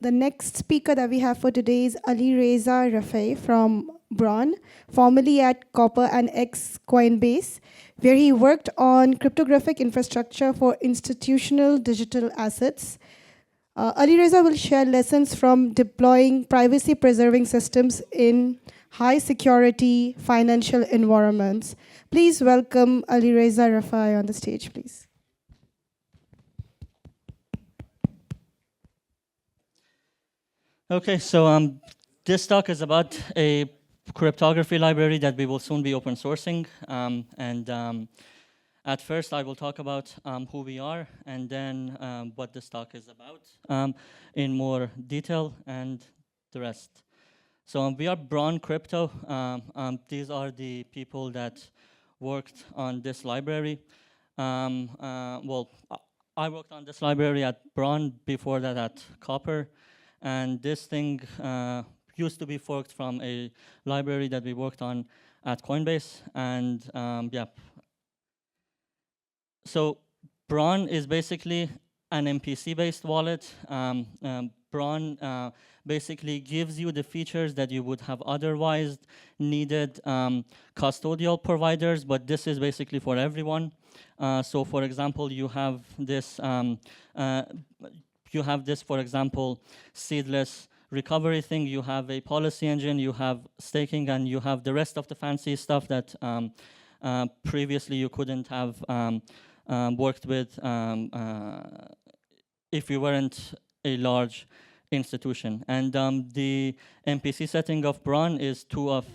the next speaker that we have for today is Alireza Rafiei from Braun, formerly at Copper and ex-Coinbase, where he worked on cryptographic infrastructure for institutional digital assets. Alireza will share lessons from deploying privacy-preserving systems in high-security financial environments. Please welcome Alireza Rafiei on the stage, please. Okay, so this talk is about a cryptography library that we will soon be open sourcing. At first, I will talk about who we are and then what this talk is about in more detail and the rest. So we are Braun Crypto. These are the people that worked on this library. Well, I worked on this library at Braun, before that at Copper. And this thing used to be forked from a library that we worked on at Coinbase. And yeah. So Braun is basically an MPC-based wallet. Braun basically gives you the features that you would have otherwise needed custodial providers, but this is basically for everyone. So for example, you have this, for example, seedless recovery thing. You have a policy engine, you have staking, and you have the rest of the fancy stuff that previously you couldn't have worked with if you weren't a large institution. And the MPC setting of Braun is 2 of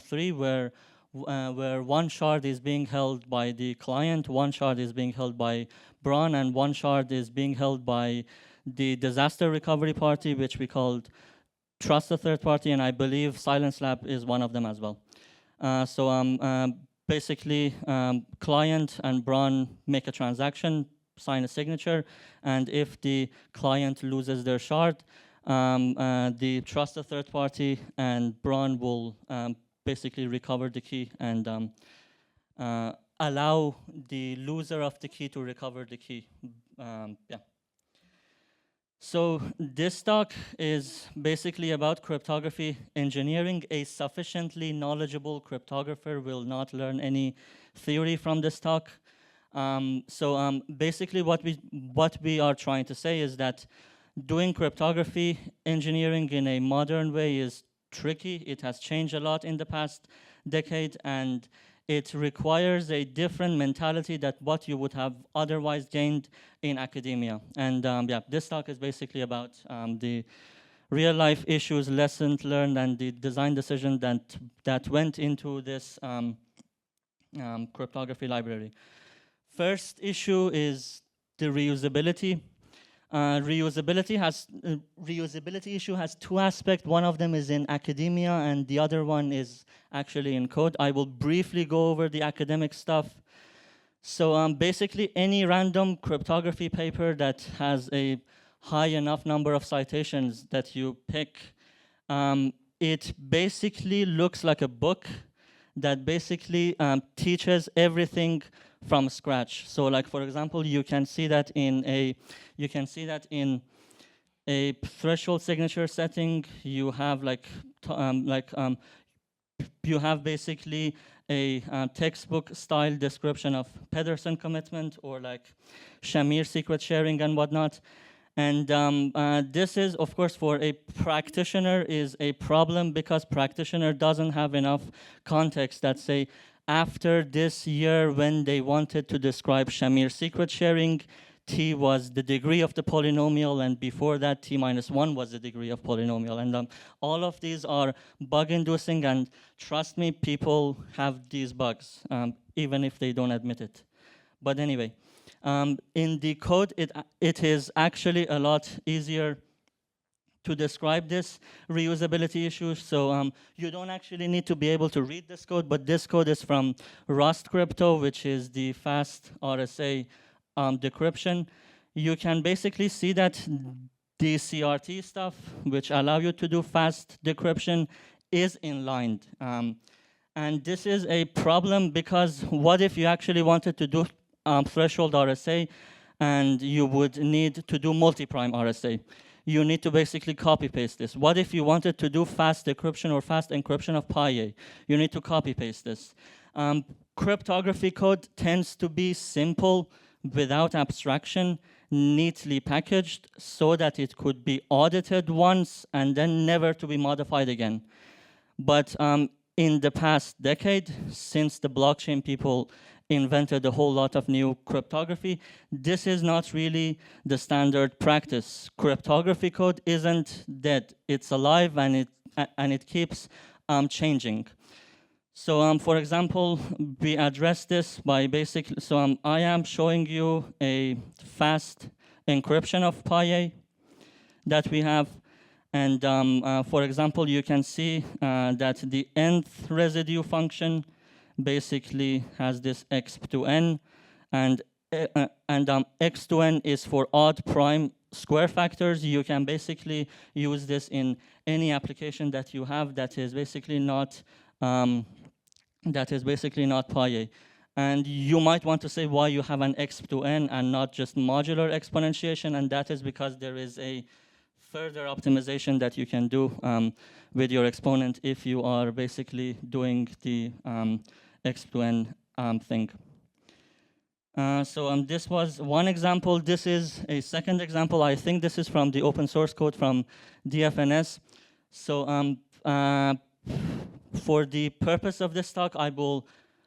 3, where one shard is being held by the client, 1 shard is being held by Braun, and 1 shard is being held by the disaster recovery party, which we called trusted third party, and I believe Silence Lab is one of them as well. Basically, client and Braun make a transaction, sign a signature, and if the client loses their shard, the trusted third party and Braun will basically recover the key and allow the loser of the key to recover the key. Yeah. So this talk is basically about cryptography engineering. A sufficiently knowledgeable cryptographer will not learn any theory from this talk. Basically what we are trying to say is that doing cryptography engineering in a modern way is tricky. It has changed a lot in the past decade, and it requires a different mentality than what you would have otherwise gained in academia. And yeah, this talk is basically about the real-life issues, lessons learned, and the design decision that went into this cryptography library. First issue is the reusability. Reusability issue has 2 aspects. One of them is in academia, and the other one is actually in code. I will briefly go over the academic stuff. So basically, any random cryptography paper that has a high enough number of citations that you pick, it basically looks like a book that basically teaches everything from scratch. So like, for example, you can see that in a threshold signature setting. You have you have basically a textbook style description of Pedersen commitment or like Shamir secret sharing and whatnot. And this is, of course, for a practitioner is a problem, because practitioner doesn't have enough context that say, after this year when they wanted to describe Shamir secret sharing, T was the degree of the polynomial, and before that, T minus 1 was the degree of polynomial. And all of these are bug-inducing, and trust me, people have these bugs, even if they don't admit it. But anyway, in the code, it is actually a lot easier to describe this reusability issue. So you don't actually need to be able to read this code, but this code is from Rust Crypto, which is the fast RSA decryption. You can basically see that the CRT stuff, which allow you to do fast decryption, is inlined. And this is a problem, because what if you actually wanted to do threshold RSA, and you would need to do multi-prime RSA? you need to basically copy paste this. What if you wanted to do fast decryption or fast encryption of PyA? You need to copy paste this. Cryptography code tends to be simple, without abstraction, neatly packaged, so that it could be audited once and then never to be modified again. But in the past decade, since the blockchain people invented a whole lot of new cryptography, this is not really the standard practice. Cryptography code isn't dead. It's alive, and it keeps changing. So for example, we address this by basically, so I am showing you a fast encryption of PyA that we have. And for example, you can see that the nth residue function basically has this x to n, and x to n is for odd prime square factors. You can basically use this in any application that you have that is basically not PyA. And you might want to say why you have an x to n and not just modular exponentiation, and that is because there is a further optimization that you can do with your exponent if you are basically doing the x to n thing. So this was one example. This is a second example. I think this is from the open source code from DFNS. So for the purpose of this talk,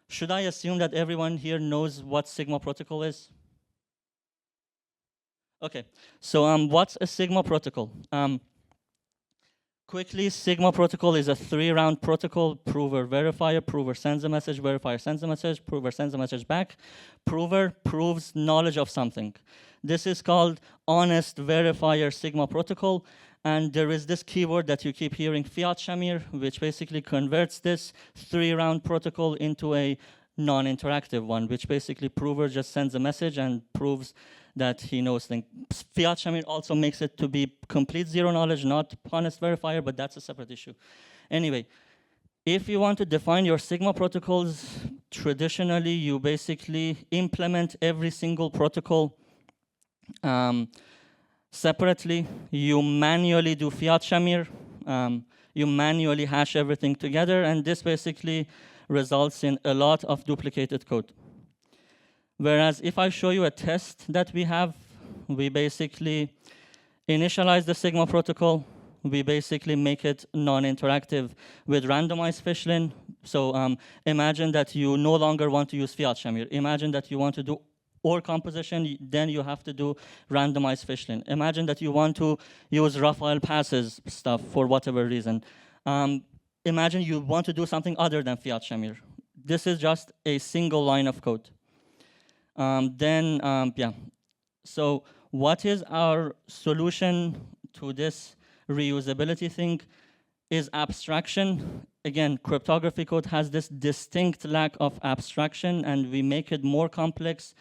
should I assume that everyone here knows what Sigma protocol is? Okay, so what's a Sigma protocol? Quickly, Sigma protocol is a 3-round protocol: prover, verifier. Prover sends a message, verifier sends a message, prover sends a message back. Prover proves knowledge of something. This is called honest verifier Sigma protocol. And there is this keyword that you keep hearing, fiat shamir, which basically converts this 3-round protocol into a non-interactive one, which basically prover just sends a message and proves that he knows things. Fiat shamir also makes it to be complete zero knowledge, not honest verifier, but that's a separate issue. Anyway, if you want to define your Sigma protocols, traditionally you basically implement every single protocol separately. You manually do fiat shamir. You manually hash everything together, and this basically results in a lot of duplicated code. Whereas if I show you a test that we have, we basically initialize the Sigma protocol. We basically make it non-interactive with randomized fishlin. So imagine that you no longer want to use fiat shamir. Imagine that you want to do OR composition, then you have to do randomized fishlin. Imagine that you want to use Rafiei passes stuff for whatever reason. Imagine you want to do something other than fiat shamir. This is just a single line of code. So what is our solution to this reusability thing? Is abstraction. Again, cryptography code has this distinct lack of abstraction, and we make it more complex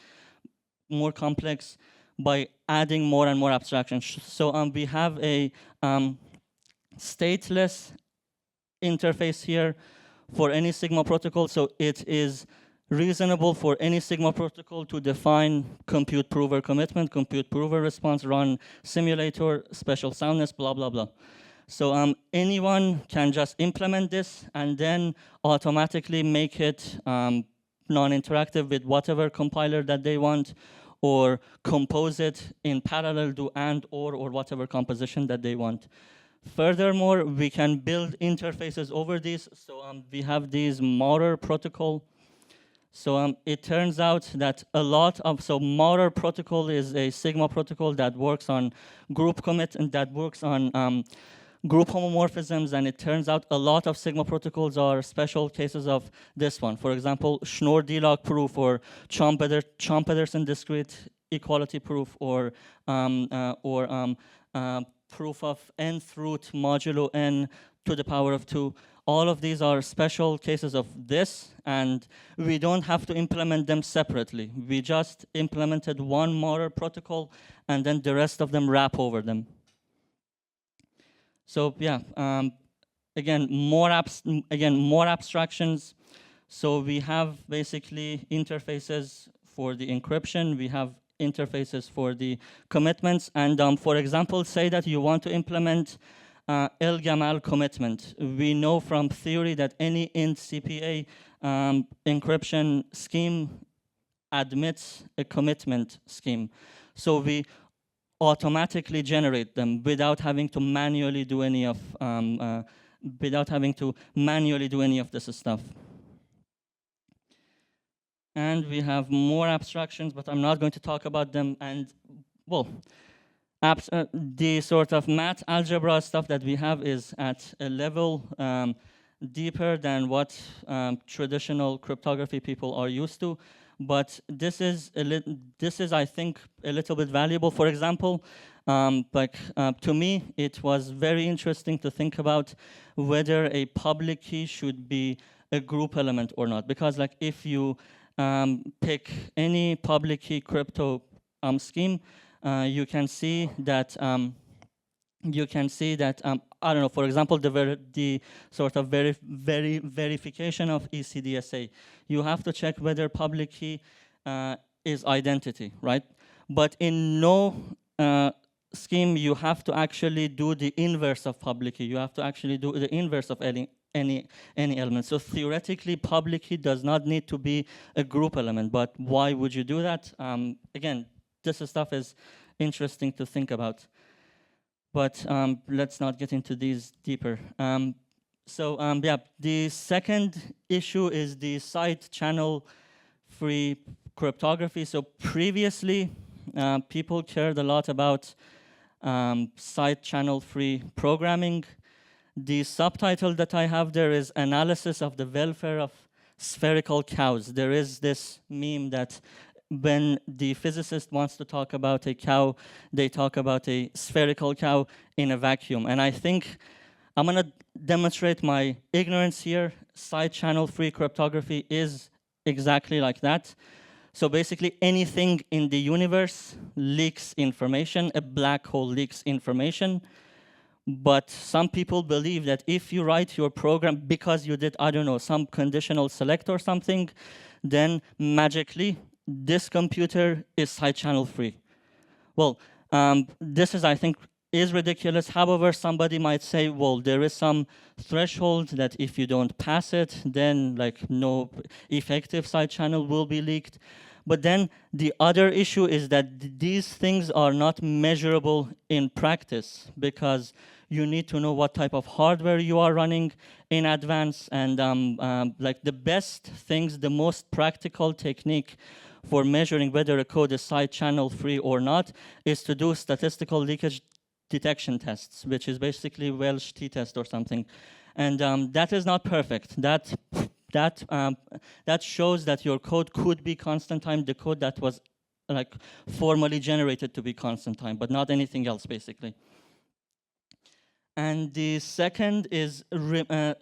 by adding more and more abstraction. So we have a stateless interface here for any Sigma protocol. So it is reasonable for any Sigma protocol to define compute prover commitment, compute prover response, run simulator, special soundness, blah, blah, blah. So anyone can just implement this and then automatically make it non-interactive with whatever compiler that they want, or compose it in parallel, do and or whatever composition that they want. Furthermore, we can build interfaces over these. So we have these Maurer protocol. So it turns out that Maurer protocol is a Sigma protocol that works on group commit and that works on group homomorphisms, and it turns out a lot of Sigma protocols are special cases of this one. For example, Schnorr-Dilog proof, or Chomp-Pedersen discrete equality proof, or proof of nth root modulo n to the power of 2. All of these are special cases of this, and we don't have to implement them separately. We just implemented one Maurer protocol, and then the rest of them wrap over them. So yeah, again, more abstractions. So we have basically interfaces for the encryption. We have interfaces for the commitments. And for example, say that you want to implement El-Gamal commitment. We know from theory that any int CPA encryption scheme admits a commitment scheme. So we automatically generate them without having to manually do any of this stuff. And we have more abstractions, but I'm not going to talk about them. And well, the sort of math algebra stuff that we have is at a level deeper than what traditional cryptography people are used to. But this is, I think, a little bit valuable. For example, to me, it was very interesting to think about whether a public key should be a group element or not. Because like if you pick any public key crypto scheme, you can see that I don't know, for example, the sort of verification of ECDSA. You have to check whether public key is identity, right? But in no scheme, you have to actually do the inverse of public key. You have to actually do the inverse of any element. So theoretically, public key does not need to be a group element. But why would you do that? Again, this stuff is interesting to think about. But let's not get into these deeper. Yeah, the second issue is the side channel free cryptography. So previously, people cared a lot about side channel free programming. The subtitle that I have there is analysis of the welfare of spherical cows. There is this meme that when the physicist wants to talk about a cow, they talk about a spherical cow in a vacuum. And I think I'm going to demonstrate my ignorance here. Side channel free cryptography is exactly like that. So basically anything in the universe leaks information. A black hole leaks information. But some people believe that if you write your program because you did, I don't know, some conditional select or something, then magically this computer is side channel free. Well, this is, I think, is ridiculous. However, somebody might say, well, there is some threshold that if you don't pass it, then like no effective side channel will be leaked. But then the other issue is that these things are not measurable in practice because you need to know what type of hardware you are running in advance. And like the best things, the most practical technique for measuring whether a code is side channel free or not is to do statistical leakage detection tests, which is basically Welsh t-test or something. And that is not perfect. That shows that your code could be constant time, the code that was like formally generated to be constant time, but not anything else basically. And the second is,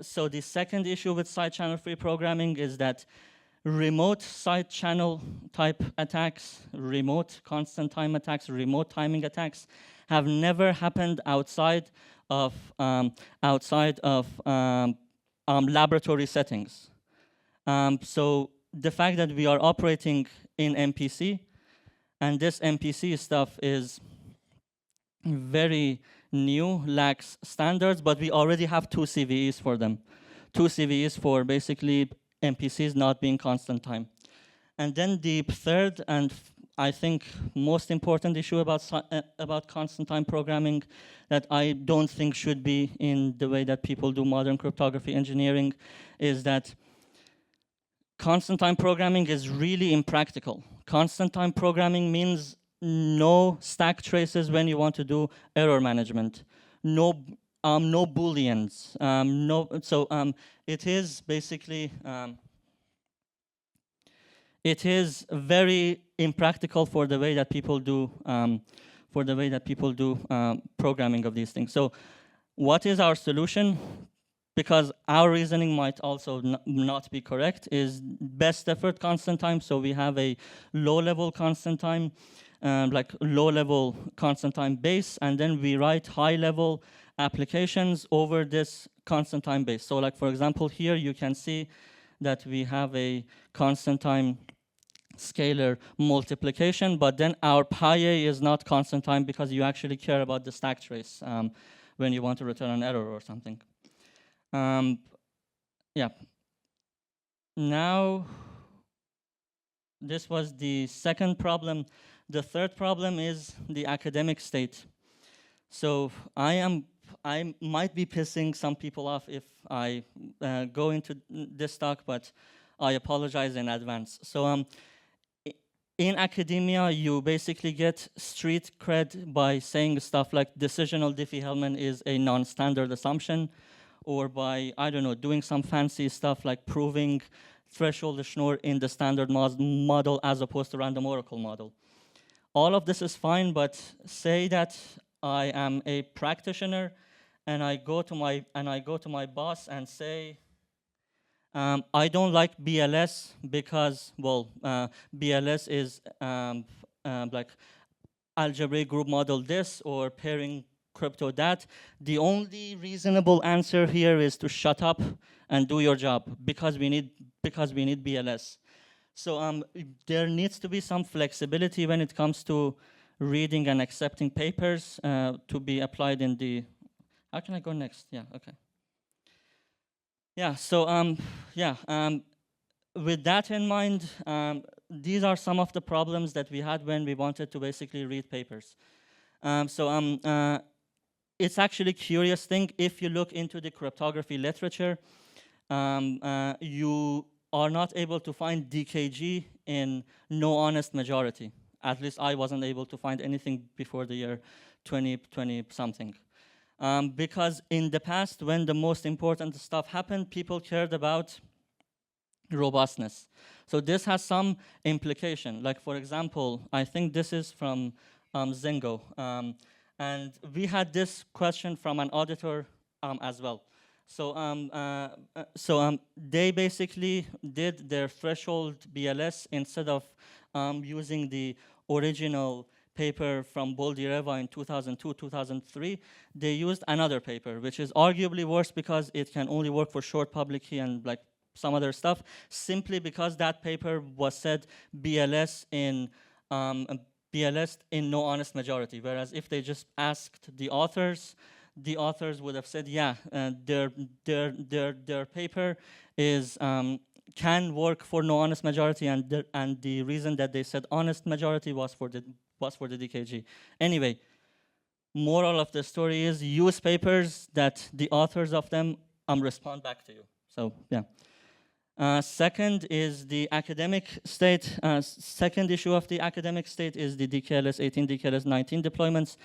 so the second issue with side channel free programming is that remote side channel type attacks, remote constant time attacks, remote timing attacks have never happened outside of laboratory settings. So the fact that we are operating in MPC, and this MPC stuff is very new, lacks standards, but we already have 2 CVEs for them. 2 CVEs for basically MPCs not being constant time. And then the third and I think most important issue about constant time programming that I don't think should be in the way that people do modern cryptography engineering is that constant time programming is really impractical. Constant time programming means no stack traces when you want to do error management, no booleans, it is basically it is very impractical for the way that people do programming of these things. So, what is our solution? Because our reasoning might also not be correct, is best effort constant time. So we have a low-level constant time, like low-level constant time base, and then we write high-level applications over this constant time base. So like, for example, here you can see that we have a constant time scalar multiplication, but then our pi a is not constant time because you actually care about the stack trace when you want to return an error or something. Yeah. Now, this was the second problem. The third problem is the academic state. So I might be pissing some people off if I go into this talk, but I apologize in advance. So in academia, you basically get street cred by saying stuff like decisional Diffie-Hellman is a non-standard assumption, or by, I don't know, doing some fancy stuff like proving threshold Schnorr in the standard model as opposed to random oracle model. All of this is fine, but say that I am a practitioner and I go to my boss and say, I don't like BLS because, well, BLS is like algebraic group model this or pairing crypto that. The only reasonable answer here is to shut up and do your job because we need BLS. So there needs to be some flexibility when it comes to reading and accepting papers to be applied in the. How can I go next? Yeah. Okay. Yeah, so with that in mind, these are some of the problems that we had when we wanted to basically read papers. It's actually a curious thing. If you look into the cryptography literature, you are not able to find DKG in no honest majority. At least I wasn't able to find anything before the year 2020 something. Because in the past, when the most important stuff happened, people cared about robustness. So this has some implication. Like, for example, I think this is from Zingo. And we had this question from an auditor as well. So, they basically did their threshold BLS instead of using the original paper from Boldireva in 2002, 2003, they used another paper, which is arguably worse because it can only work for short public key and like some other stuff, simply because that paper was said BLS in no honest majority. Whereas if they just asked the authors would have said, yeah, their paper is can work for no honest majority, and the reason that they said honest majority was for the DKG. Anyway, moral of the story is use papers that the authors of them respond back to you. So yeah. Second is the academic state. Second issue of the academic state is the DKLS 18, DKLS 19 deployments.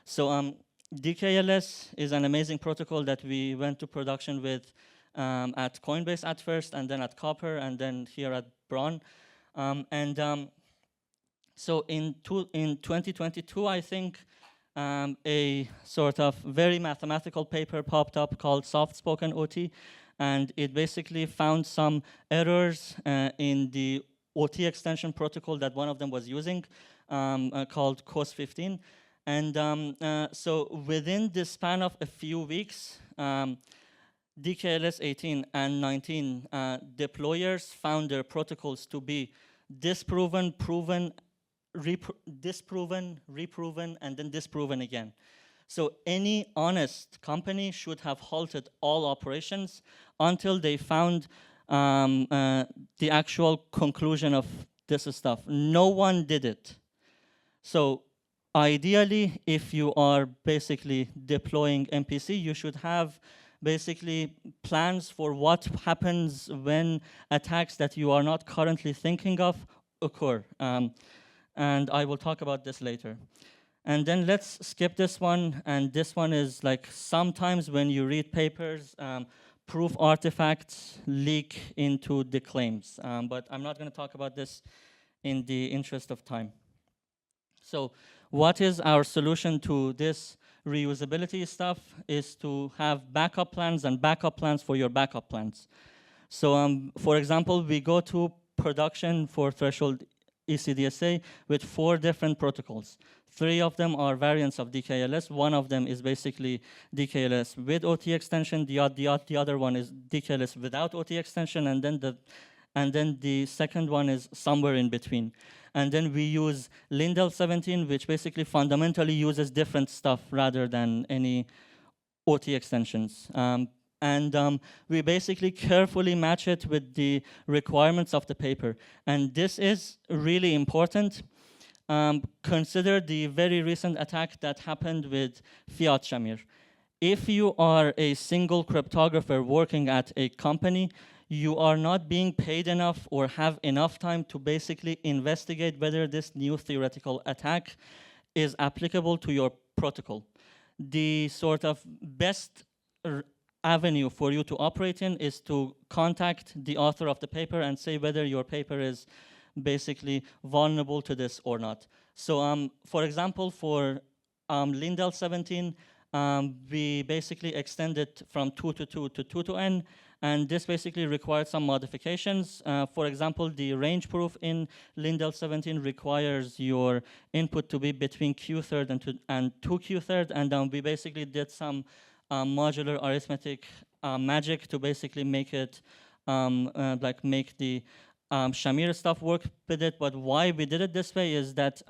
So DKLS is an amazing protocol that we went to production with at Coinbase at first, and then at Copper, and then here at Braun. So in 2022, I think, a sort of very mathematical paper popped up called Soft-Spoken OT, and it basically found some errors in the OT extension protocol that one of them was using, called COS15. And so within the span of a few weeks, DKLS 18 and 19 deployers found their protocols to be disproven, proven, disproven, reproven, and then disproven again. So any honest company should have halted all operations until they found the actual conclusion of this stuff. No one did it. So ideally, if you are basically deploying MPC, you should have basically plans for what happens when attacks that you are not currently thinking of occur. And I will talk about this later. And then let's skip this one. And this one is like sometimes when you read papers, proof artifacts leak into the claims. But I'm not going to talk about this in the interest of time. So what is our solution to this reusability stuff is to have backup plans and backup plans for your backup plans. So for example, we go to production for threshold ECDSA with 4 different protocols. 3 of them are variants of DKLS. One of them is basically DKLS with OT extension. The other one is DKLS without OT extension. And then and then the second one is somewhere in between. And then we use Lindell 17, which basically fundamentally uses different stuff rather than any OT extensions. We basically carefully match it with the requirements of the paper. And this is really important. Consider the very recent attack that happened with Fiat Shamir. If you are a single cryptographer working at a company, you are not being paid enough or have enough time to basically investigate whether this new theoretical attack is applicable to your protocol. The sort of best avenue for you to operate in is to contact the author of the paper and say whether your paper is basically vulnerable to this or not. So for example, for Lindell 17, we basically extended from 2 to 2 to 2 to n, and this basically required some modifications. For example, the range proof in Lindell 17 requires your input to be between q3 and 2q3, and we basically did some modular arithmetic magic to basically make it make the Shamir stuff work with it. But why we did it this way is that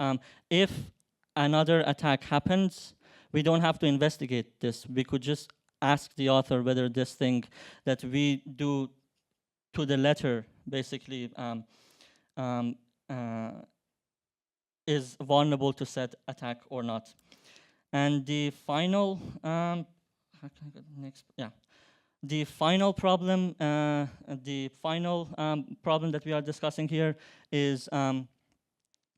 if another attack happens, we don't have to investigate this. We could just ask the author whether this thing that we do to the letter basically is vulnerable to said attack or not. And the final, how can I go next? Yeah. The final problem, problem that we are discussing here is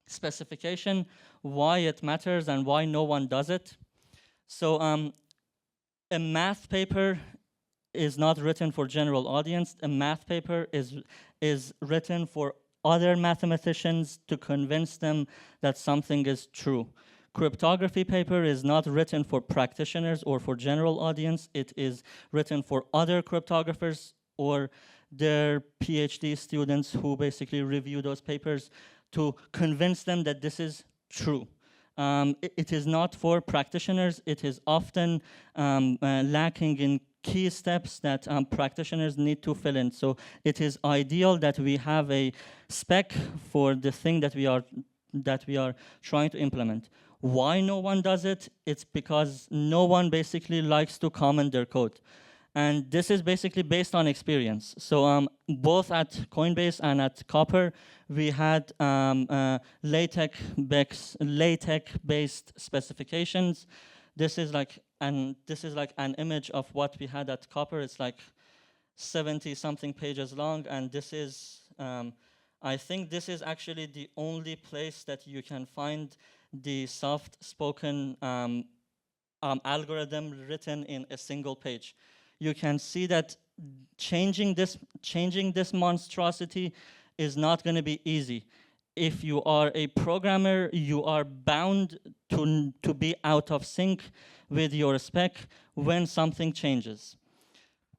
specification, why it matters and why no one does it. So a math paper is not written for general audience. A math paper is written for other mathematicians to convince them that something is true. Cryptography paper is not written for practitioners or for general audience. It is written for other cryptographers or their PhD students who basically review those papers to convince them that this is true. It is not for practitioners. It is often lacking in key steps that practitioners need to fill in. So it is ideal that we have a spec for the thing that we are trying to implement. Why no one does it? It's because no one basically likes to comment their code. And this is basically based on experience. So both at Coinbase and at Copper, we had LaTeX-based specifications. This is like an image of what we had at Copper. It's like 70-something pages long, and this is I think this is actually the only place that you can find the soft-spoken algorithm written in a single page. You can see that changing this monstrosity is not going to be easy. If you are a programmer, you are bound to be out of sync with your spec when something changes.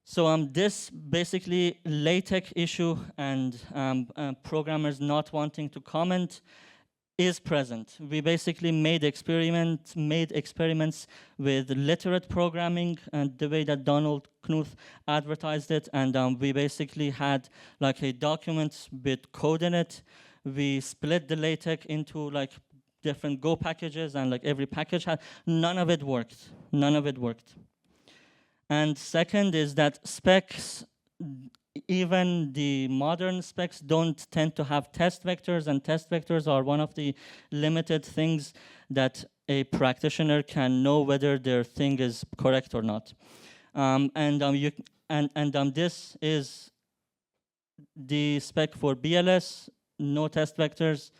So this basically LaTeX issue and programmers not wanting to comment is present. We basically made experiments with literate programming and the way that Donald Knuth advertised it, and we basically had like a document with code in it. We split the LaTeX into like different Go packages, and like every package had, none of it worked. None of it worked. And second is that specs, even the modern specs, don't tend to have test vectors, and test vectors are one of the limited things that a practitioner can know whether their thing is correct or not. This is the spec for BLS, no test vectors.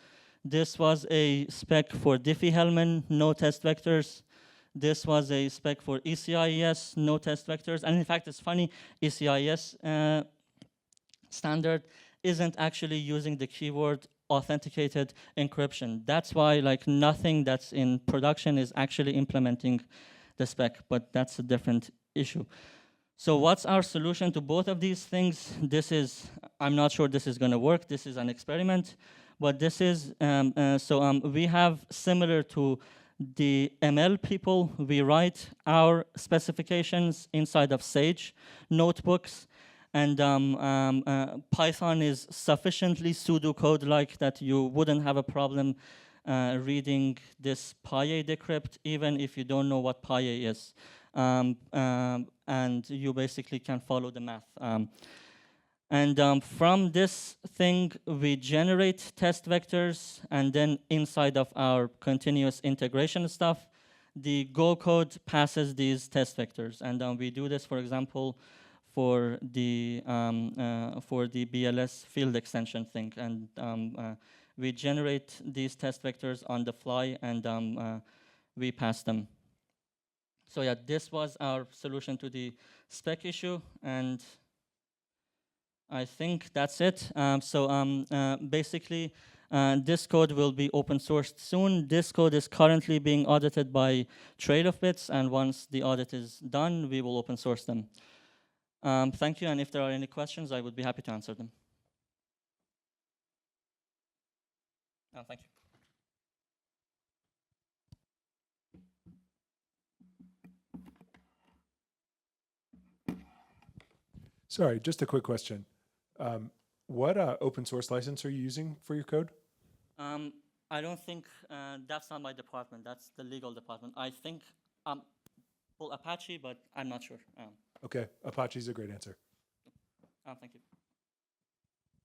This was a spec for Diffie-Hellman, no test vectors. This was a spec for ECIS, no test vectors. And in fact, it's funny, ECIS standard isn't actually using the keyword authenticated encryption. That's why like nothing that's in production is actually implementing the spec, but that's a different issue. So what's our solution to both of these things? This is, I'm not sure this is gonna work. This is an experiment, but this is, we have, similar to the ML people, we write our specifications inside of Sage notebooks, And Python is sufficiently pseudocode-like that you wouldn't have a problem reading this PyA decrypt, even if you don't know what PyA is. And you basically can follow the math. And from this thing, we generate test vectors, and then inside of our continuous integration stuff, the Go code passes these test vectors. And we do this, for example, for the BLS field extension thing. And we generate these test vectors on the fly, and we pass them. So yeah, this was our solution to the spec issue, and I think that's it. Basically, this code will be open sourced soon. This code is currently being audited by Trail of Bits, and once the audit is done, we will open source them. Thank you, and if there are any questions, I would be happy to answer them. Thank you. Sorry, just a quick question. What open source license are you using for your code? I don't think that's not my department. That's the legal department. I think well, Apache, but I'm not sure. Okay, Apache's a great answer. Thank you.